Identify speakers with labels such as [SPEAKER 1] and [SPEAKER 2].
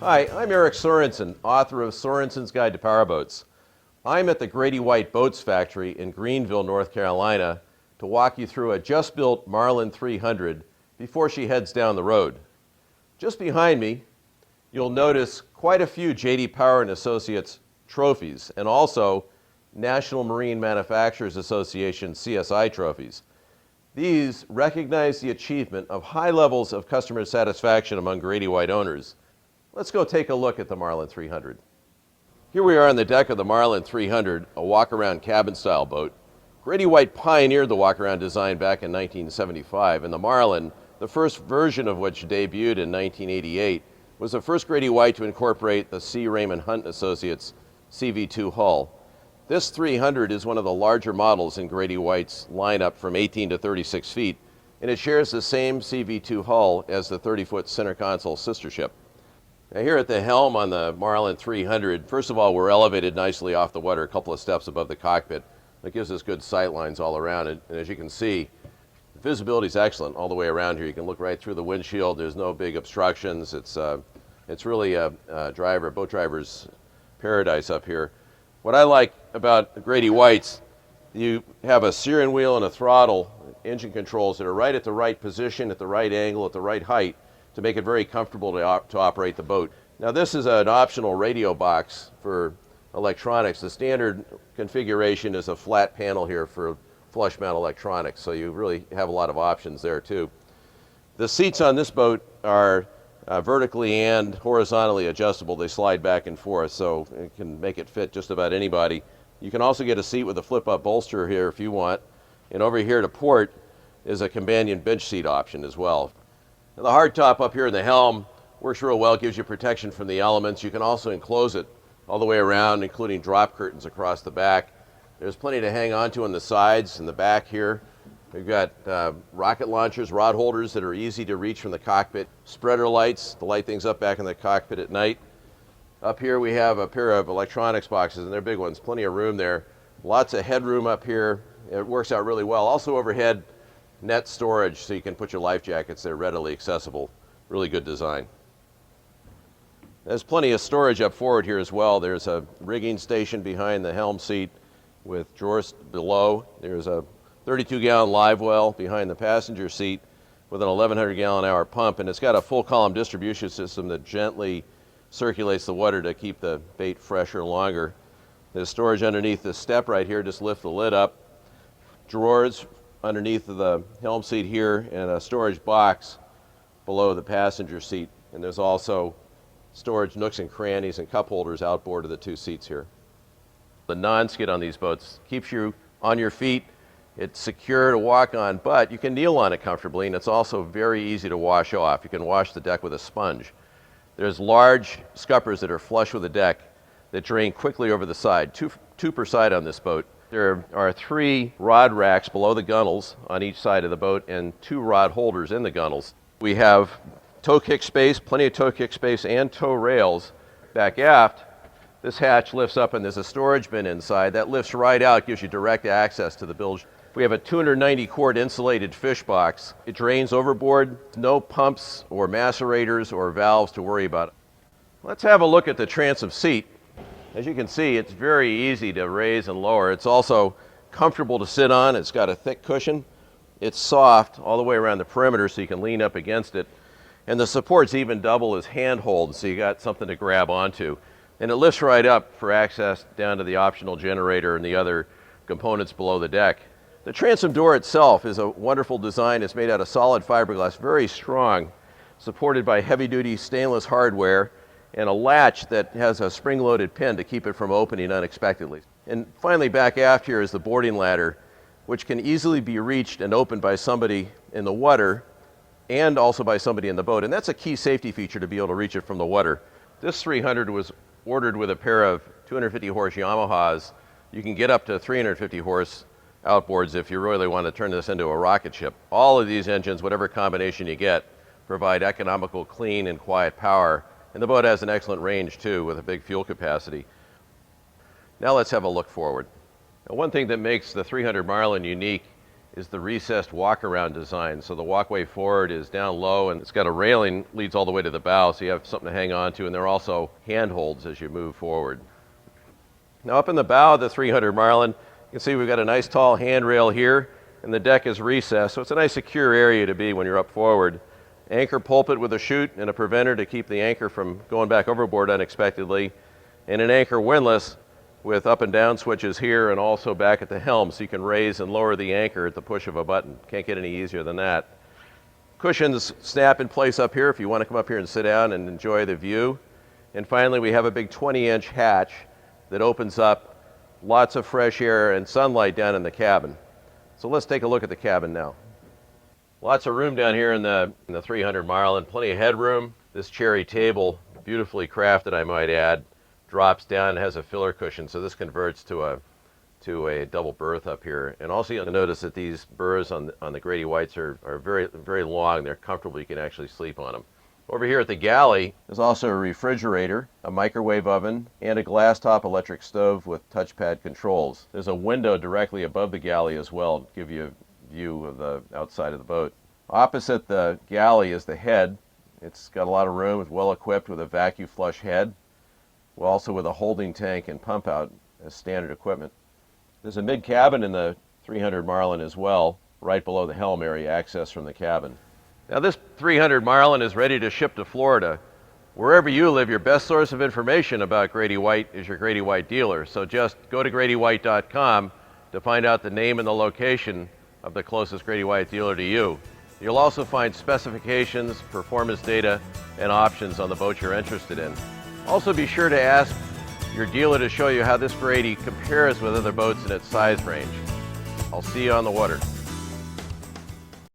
[SPEAKER 1] Hi, I'm Eric Sorensen, author of Sorensen's Guide to Powerboats. I'm at the Grady-White Boats factory in Greenville, North Carolina, to walk you through a just-built Marlin 300 before she heads down the road. Just behind me, you'll notice quite a few J.D. Power & Associates trophies, and also National Marine Manufacturers Association CSI trophies. These recognize the achievement of high levels of customer satisfaction among Grady-White owners. Let's go take a look at the Marlin 300. Here we are on the deck of the Marlin 300, a walk-around cabin style boat. Grady-White pioneered the walk-around design back in 1975, and the Marlin, the first version of which debuted in 1988, was the first Grady-White to incorporate the C. Raymond Hunt Associates CV2 hull. This 300 is one of the larger models in Grady-White's lineup from 18 to 36 feet, and it shares the same CV2 hull as the 30-foot center console sister ship. Now here at the helm on the Marlin 300, first of all, we're elevated nicely off the water, a couple of steps above the cockpit. That gives us good sight lines all around it, and as you can see, the visibility is excellent all the way around here. You can look right through the windshield. There's no big obstructions. It's really a boat driver's paradise up here. What I like about Grady-White's, you have a steering wheel and a throttle, engine controls that are right at the right position, at the right angle, at the right height, to make it very comfortable to operate the boat. Now this is an optional radio box for electronics. The standard configuration is a flat panel here for flush mount electronics, so you really have a lot of options there too. The seats on this boat are vertically and horizontally adjustable. They slide back and forth, so it can make it fit just about anybody. You can also get a seat with a flip-up bolster here if you want, and over here to port is a companion bench seat option as well. Now, the hardtop up here in the helm works real well, gives you protection from the elements. You can also enclose it all the way around, including drop curtains across the back. There's plenty to hang on to on the sides and the back here. We've got rocket launchers, rod holders that are easy to reach from the cockpit, spreader lights to light things up back in the cockpit at night. Up here we have a pair of electronics boxes, and they're big ones, plenty of room there. Lots of headroom up here. It works out really well. Also overhead, net storage, so you can put your life jackets there readily accessible. Really good design. There's plenty of storage up forward here as well. There's a rigging station behind the helm seat with drawers below. There's a 32-gallon live well behind the passenger seat with an 1,100-gallon-hour pump, and it's got a full column distribution system that gently circulates the water to keep the bait fresher longer. There's storage underneath the step right here. Just lift the lid up. Drawers underneath the helm seat here, and a storage box below the passenger seat. And there's also storage nooks and crannies and cup holders outboard of the two seats here. The non-skid on these boats keeps you on your feet. It's secure to walk on, but you can kneel on it comfortably, and it's also very easy to wash off. You can wash the deck with a sponge. There's large scuppers that are flush with the deck that drain quickly over the side, two per side on this boat. There are 3 rod racks below the gunnels on each side of the boat and 2 rod holders in the gunnels. We have tow kick space, plenty of tow kick space and tow rails. Back aft, this hatch lifts up and there's a storage bin inside. That lifts right out, gives you direct access to the bilge. We have a 290-quart insulated fish box. It drains overboard, no pumps or macerators or valves to worry about. Let's have a look at the transom seat. As you can see, it's very easy to raise and lower. It's also comfortable to sit on. It's got a thick cushion. It's soft all the way around the perimeter, so you can lean up against it. And the supports even double as handholds, so you got something to grab onto. And it lifts right up for access down to the optional generator and the other components below the deck. The transom door itself is a wonderful design. It's made out of solid fiberglass, very strong, supported by heavy-duty stainless hardware, and a latch that has a spring-loaded pin to keep it from opening unexpectedly. And finally, back aft here is the boarding ladder, which can easily be reached and opened by somebody in the water and also by somebody in the boat. And that's a key safety feature, to be able to reach it from the water. This 300 was ordered with a pair of 250 horse Yamahas. You can get up to 350 horse outboards if you really want to turn this into a rocket ship. All of these engines, whatever combination you get, provide economical, clean, and quiet power. And the boat has an excellent range too, with a big fuel capacity. Now let's have a look forward. Now, one thing that makes the 300 Marlin unique is the recessed walk-around design. So the walkway forward is down low, and it's got a railing leads all the way to the bow, so you have something to hang on to, and there are also handholds as you move forward. Now up in the bow of the 300 Marlin, you can see we've got a nice tall handrail here, and the deck is recessed, so it's a nice secure area to be when you're up forward. Anchor pulpit with a chute and a preventer to keep the anchor from going back overboard unexpectedly, and an anchor windlass with up and down switches here and also back at the helm, so you can raise and lower the anchor at the push of a button. Can't get any easier than that. Cushions snap in place up here if you want to come up here and sit down and enjoy the view. And finally, we have a big 20-inch hatch that opens up, lots of fresh air and sunlight down in the cabin. So let's take a look at the cabin now. Lots of room down here in the 300 Marlin, plenty of headroom. This cherry table, beautifully crafted I might add, drops down and has a filler cushion, so this converts to a double berth up here. And also you'll notice that these berths on the Grady-Whites are very, very long. They're comfortable. You can actually sleep on them. Over here at the galley, there's also a refrigerator, a microwave oven, and a glass top electric stove with touchpad controls. There's a window directly above the galley as well to give you a view of the outside of the boat. Opposite the galley is the head. It's got a lot of room. It's well equipped with a vacuum flush head, also with a holding tank and pump out as standard equipment. There's a mid cabin in the 300 Marlin as well, right below the helm area, access from the cabin. Now this 300 Marlin is ready to ship to Florida. Wherever you live, your best source of information about Grady-White is your Grady-White dealer. So just go to Grady-White.com to find out the name and the location of the closest Grady-White dealer to you. You'll also find specifications, performance data, and options on the boat you're interested in. Also be sure to ask your dealer to show you how this Grady compares with other boats in its size range. I'll see you on the water.